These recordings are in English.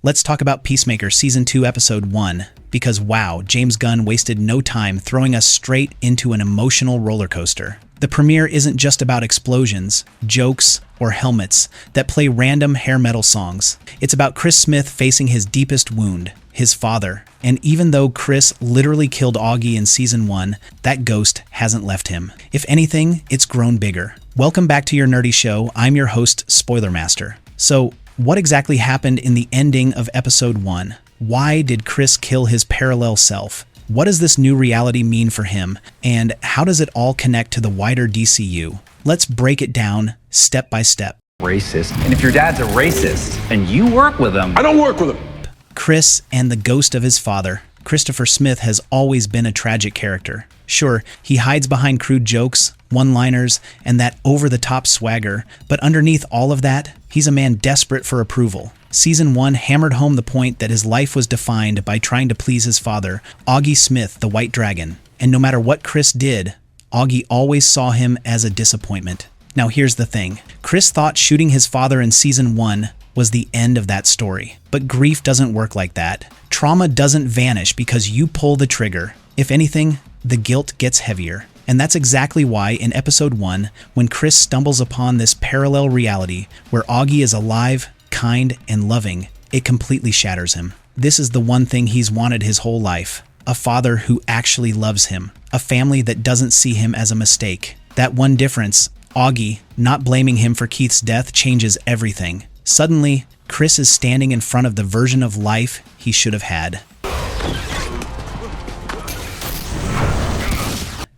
Let's talk about Peacemaker Season 2, Episode 1, because wow, James Gunn wasted no time throwing us straight into an emotional roller coaster. The premiere isn't just about explosions, jokes, or helmets that play random hair metal songs. It's about Chris Smith facing his deepest wound, his father. And even though Chris literally killed Auggie in Season 1, that ghost hasn't left him. If anything, it's grown bigger. Welcome back to your nerdy show. I'm your host, Spoiler Master. So, what exactly happened in the ending of Episode 1? Why did Chris kill his parallel self? What does this new reality mean for him? And how does it all connect to the wider DCU? Let's break it down step by step. Racist. And if your dad's a racist and you work with him... I don't work with him. Chris and the ghost of his father. Christopher Smith has always been a tragic character. Sure, he hides behind crude jokes, one-liners, and that over-the-top swagger, but underneath all of that, he's a man desperate for approval. Season 1 hammered home the point that his life was defined by trying to please his father, Auggie Smith, the White Dragon. And no matter what Chris did, Auggie always saw him as a disappointment. Now here's the thing. Chris thought shooting his father in Season 1 was the end of that story. But grief doesn't work like that. Trauma doesn't vanish because you pull the trigger. If anything, the guilt gets heavier. And that's exactly why in Episode 1, when Chris stumbles upon this parallel reality where Auggie is alive, kind, and loving, it completely shatters him. This is the one thing he's wanted his whole life. A father who actually loves him. A family that doesn't see him as a mistake. That one difference, Auggie not blaming him for Keith's death, changes everything. Suddenly, Chris is standing in front of the version of life he should have had.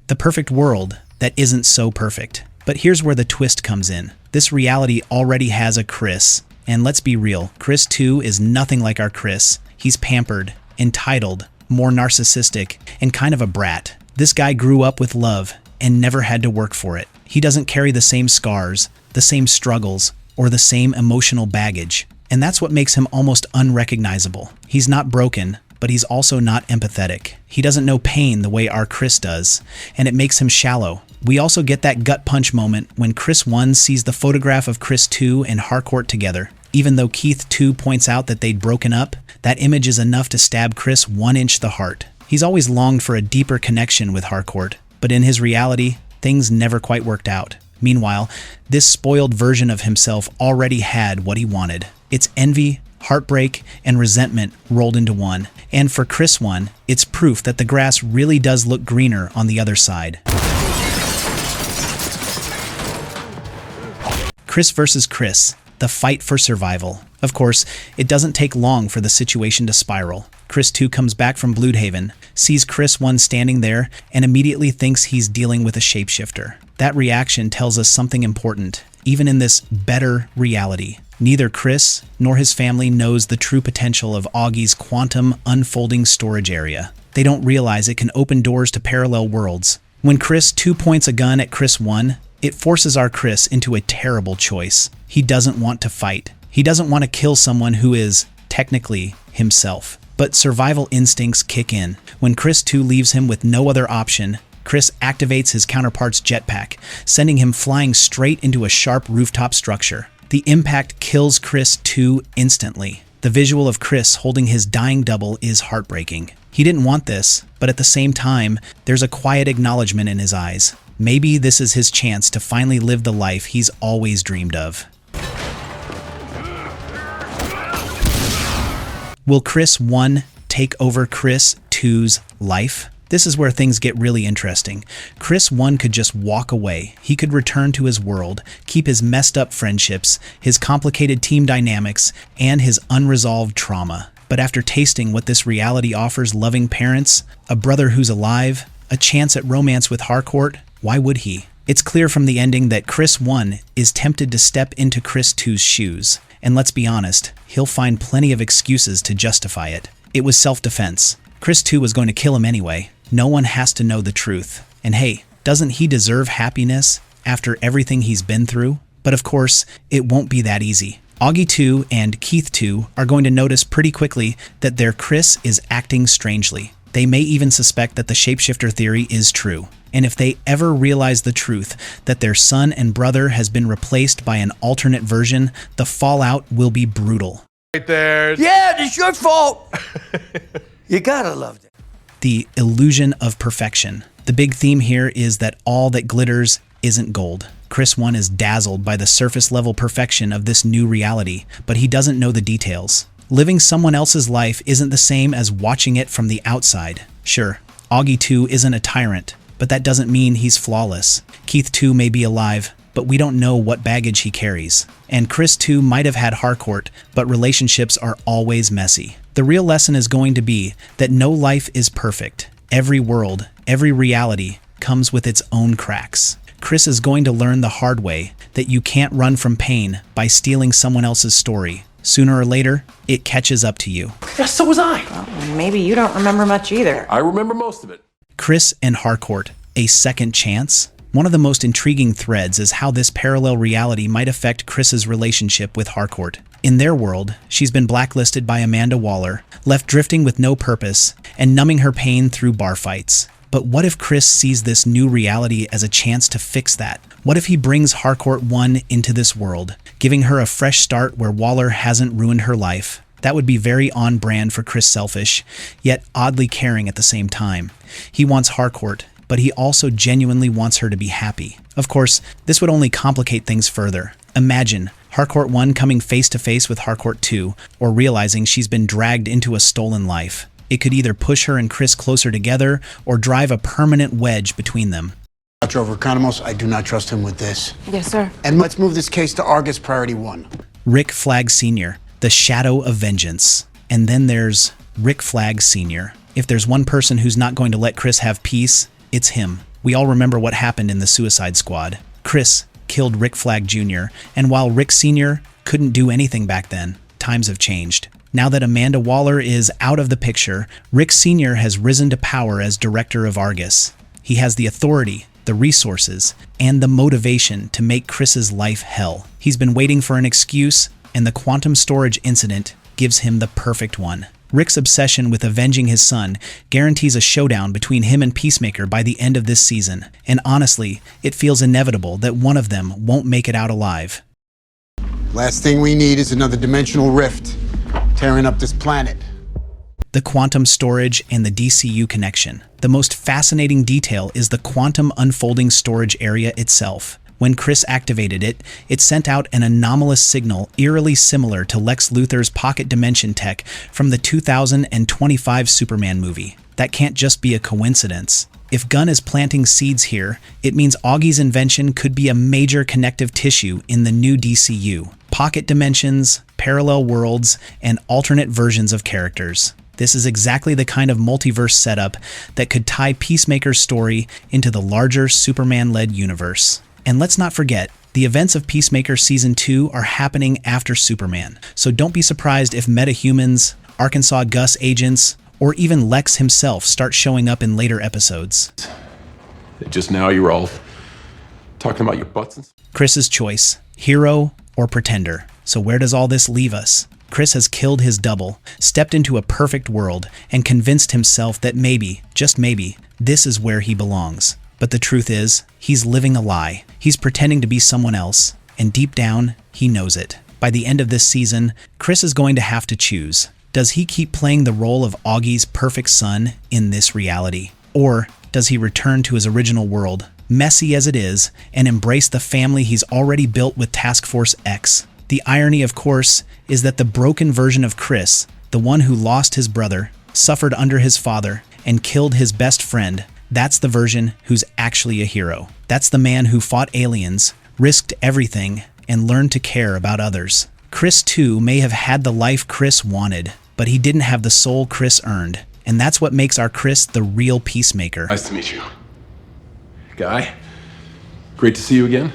The perfect world that isn't so perfect. But here's where the twist comes in. This reality already has a Chris. And let's be real, Chris 2 is nothing like our Chris. He's pampered, entitled, more narcissistic, and kind of a brat. This guy grew up with love and never had to work for it. He doesn't carry the same scars, the same struggles, or the same emotional baggage. And that's what makes him almost unrecognizable. He's not broken, but he's also not empathetic. He doesn't know pain the way our Chris does, and it makes him shallow. We also get that gut punch moment when Chris 1 sees the photograph of Chris 2 and Harcourt together. Even though Keith 2 points out that they'd broken up, that image is enough to stab Chris 1 inch the heart. He's always longed for a deeper connection with Harcourt, but in his reality, things never quite worked out. Meanwhile, this spoiled version of himself already had what he wanted. It's envy, heartbreak, and resentment rolled into one. And for Chris 1, it's proof that the grass really does look greener on the other side. Chris versus Chris, the fight for survival. Of course, it doesn't take long for the situation to spiral. Chris 2 comes back from Bloodhaven, sees Chris 1 standing there, and immediately thinks he's dealing with a shapeshifter. That reaction tells us something important. Even in this better reality, neither Chris nor his family knows the true potential of Auggie's quantum unfolding storage area. They don't realize it can open doors to parallel worlds. When Chris 2 points a gun at Chris 1, it forces our Chris into a terrible choice. He doesn't want to fight. He doesn't want to kill someone who is, technically, himself. But survival instincts kick in. When Chris 2 leaves him with no other option, Chris activates his counterpart's jetpack, sending him flying straight into a sharp rooftop structure. The impact kills Chris 2 instantly. The visual of Chris holding his dying double is heartbreaking. He didn't want this, but at the same time, there's a quiet acknowledgement in his eyes. Maybe this is his chance to finally live the life he's always dreamed of. Will Chris 1 take over Chris 2's life? This is where things get really interesting. Chris 1 could just walk away. He could return to his world, keep his messed up friendships, his complicated team dynamics, and his unresolved trauma. But after tasting what this reality offers loving parents, a brother who's alive, a chance at romance with Harcourt, why would he? It's clear from the ending that Chris 1 is tempted to step into Chris 2's shoes. And let's be honest, he'll find plenty of excuses to justify it. It was self-defense. Chris 2 was going to kill him anyway. No one has to know the truth. And hey, doesn't he deserve happiness after everything he's been through? But of course, it won't be that easy. Auggie 2 and Keith 2 are going to notice pretty quickly that their Chris is acting strangely. They may even suspect that the shapeshifter theory is true. And if they ever realize the truth, that their son and brother has been replaced by an alternate version, the fallout will be brutal. right there. Yeah, it's your fault. You gotta love it. The illusion of perfection. The big theme here is that all that glitters isn't gold. Chris 1 is dazzled by the surface-level perfection of this new reality, but he doesn't know the details. Living someone else's life isn't the same as watching it from the outside. Sure, Auggie 2 isn't a tyrant, but that doesn't mean he's flawless. Keith 2 may be alive, but we don't know what baggage he carries. And Chris 2 might have had Harcourt, but relationships are always messy. The real lesson is going to be that no life is perfect. Every world, every reality comes with its own cracks. Chris is going to learn the hard way that you can't run from pain by stealing someone else's story. Sooner or later, it catches up to you. Yeah, so was I. Well, maybe you don't remember much either. I remember most of it. Chris and Harcourt, a second chance? One of the most intriguing threads is how this parallel reality might affect Chris's relationship with Harcourt. In their world, she's been blacklisted by Amanda Waller, left drifting with no purpose, and numbing her pain through bar fights. But what if Chris sees this new reality as a chance to fix that? What if he brings Harcourt 1 into this world, giving her a fresh start where Waller hasn't ruined her life? That would be very on brand for Chris Selfish, yet oddly caring at the same time. He wants Harcourt, but he also genuinely wants her to be happy. Of course, this would only complicate things further. Imagine Harcourt 1 coming face to face with Harcourt 2, or realizing she's been dragged into a stolen life. It could either push her and Chris closer together, or drive a permanent wedge between them. Dr. Overconomos, I do not trust him with this. Yes, sir. And let's move this case to Argus Priority 1. Rick Flag Sr., the Shadow of Vengeance. And then there's Rick Flag Sr. If there's one person who's not going to let Chris have peace, it's him. We all remember what happened in the Suicide Squad. Chris killed Rick Flag Jr., and while Rick Sr. couldn't do anything back then, times have changed. Now that Amanda Waller is out of the picture, Rick Sr. has risen to power as director of Argus. He has the authority, the resources, and the motivation to make Chris's life hell. He's been waiting for an excuse, and the quantum storage incident gives him the perfect one. Rick's obsession with avenging his son guarantees a showdown between him and Peacemaker by the end of this season, and honestly, it feels inevitable that one of them won't make it out alive. Last thing we need is another dimensional rift, tearing up this planet. The quantum storage and the DCU connection. The most fascinating detail is the quantum unfolding storage area itself. When Chris activated it, it sent out an anomalous signal eerily similar to Lex Luthor's pocket dimension tech from the 2025 Superman movie. That can't just be a coincidence. If Gunn is planting seeds here, it means Auggie's invention could be a major connective tissue in the new DCU. Pocket dimensions, parallel worlds, and alternate versions of characters. This is exactly the kind of multiverse setup that could tie Peacemaker's story into the larger Superman-led universe. And let's not forget, the events of Peacemaker Season 2 are happening after Superman, so don't be surprised if metahumans, Arkansas Gus agents, or even Lex himself start showing up in later episodes. Just now you were all talking about your butts and Chris's choice, hero or pretender. So where does all this leave us? Chris has killed his double, stepped into a perfect world, and convinced himself that maybe, just maybe, this is where he belongs. But the truth is, he's living a lie. He's pretending to be someone else, and deep down, he knows it. By the end of this season, Chris is going to have to choose. Does he keep playing the role of Auggie's perfect son in this reality? Or does he return to his original world, messy as it is, and embrace the family he's already built with Task Force X? The irony, of course, is that the broken version of Chris, the one who lost his brother, suffered under his father, and killed his best friend, that's the version who's actually a hero. That's the man who fought aliens, risked everything, and learned to care about others. Chris, too, may have had the life Chris wanted, but he didn't have the soul Chris earned. And that's what makes our Chris the real Peacemaker. Nice to meet you. Guy, great to see you again.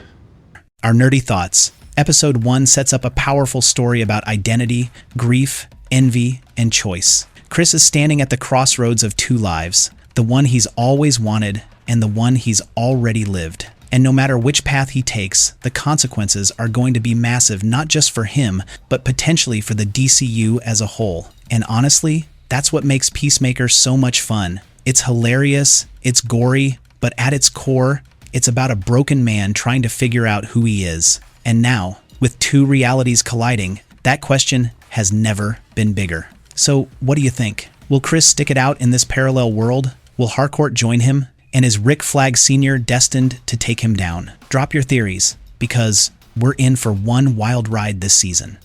Our nerdy thoughts. Episode 1 sets up a powerful story about identity, grief, envy, and choice. Chris is standing at the crossroads of two lives, the one he's always wanted and the one he's already lived. And no matter which path he takes, the consequences are going to be massive, not just for him, but potentially for the DCU as a whole. And honestly, that's what makes Peacemaker so much fun. It's hilarious, it's gory, but at its core, it's about a broken man trying to figure out who he is. And now, with two realities colliding, that question has never been bigger. So, what do you think? Will Chris stick it out in this parallel world? Will Harcourt join him? And is Rick Flag Sr. destined to take him down? Drop your theories, because we're in for one wild ride this season.